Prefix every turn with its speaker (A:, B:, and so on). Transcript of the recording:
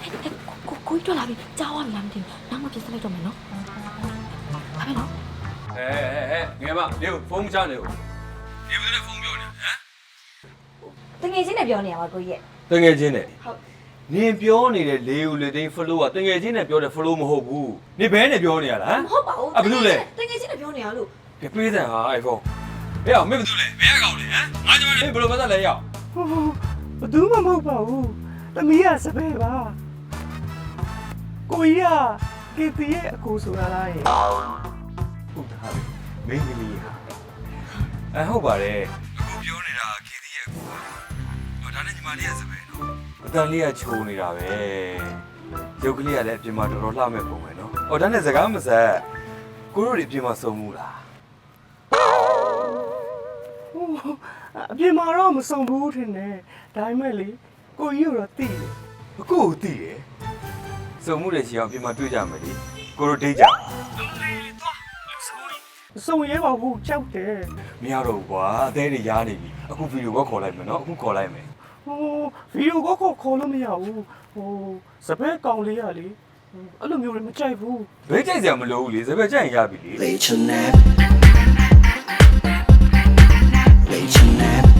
A: ကိုကြီးထွက်လာပြီကြားသွားပြီလားမသိဘူးနောက်မှပြစ်စလိုက်တော့မယ်နော်ဒါပဲနော်
B: ငယ်မနေဖုန်းမချနေဘူးနေဘယ်နဲ့ဖုန်းပြောနေဟမ်
A: တငယ်ချင်းနဲ့ပြောနေရပါကိုကြီးရဲ့
B: တငယ်ချင်းနဲ့
A: ဟုတ်
B: နင်ပြောနေတဲ့လေဦးလေသိန်း flow ကတငယ်ချင်းနဲ့ပြောတဲ့ flow မဟုတ်ဘူးနေဘဲနဲ့ပြောနေရလားဟမ်
A: မဟုတ်ပါဘူး
B: ဘယ်လိုလဲ
A: တငယ်ချင်းနဲ့ပြောနေရလို့
B: ပေးစံဟာ iPhone ဟဲ့အောင်မင်းဘယ်သူလဲဘယ်ကောင်လဲဟမ်ငါကြောင့်မင်းဘယ်လိုမှသက်လဲရောက်
C: ဘယ်သူမှမဟုတ်ပါဘူးသမီးကစပယ်ပါကိုကြီးကကီတီရဲ့အကူဆိုတာလားရဲ့
B: ဟုတ်တာပဲမင်းသမီးဟာဟုတ်ပါတယ်အခုပြောနေတာခေသီးရဲ့အခုဟောဒါနဲ့ညီမလေးကစပယ်နော်အတန်လေးကချိုးနေတာပဲရုပ်ကလေးကလည်းအပြင်မှာတော်တော်လှမဲ့ပုံပဲနော်ဟောဒါနဲ့စကားမဆက်ကိုတို့တွေအပြင်မှာစုံမှုလား
C: အပြင်မှာတော့မစုံဘူးထင်တယ်ဒါပေမဲ့လေကိုကြီးကတော့သိတယ်
B: အခုကိုသိတယ်စုံမှုတွေရှိအောင်အပြင်မှာတွေ့ကြမယ်လေကိုတို့ဒိတ်ကြ
C: စုံရဲပါဘူးကြောက်တယ်
B: မရတော့ဘူးကွာအသေးတွေရားနေပြီအခုဗီဒီယိုကောခေါ်လိုက်မယ်နော်အခုခေါ်လိုက်မယ်
C: ဗီဒီယိုကောခေါ်လို့မရဘူးစပယ်ကောင်လေးကလေအဲ့လိုမျိုးလည်းမကြိုက်ဘူး
B: ဘဲကြိုက်စရာမလိုဘူးလေစပယ်ကြိုက်ရင်ရပြီလေ
D: Late your nap.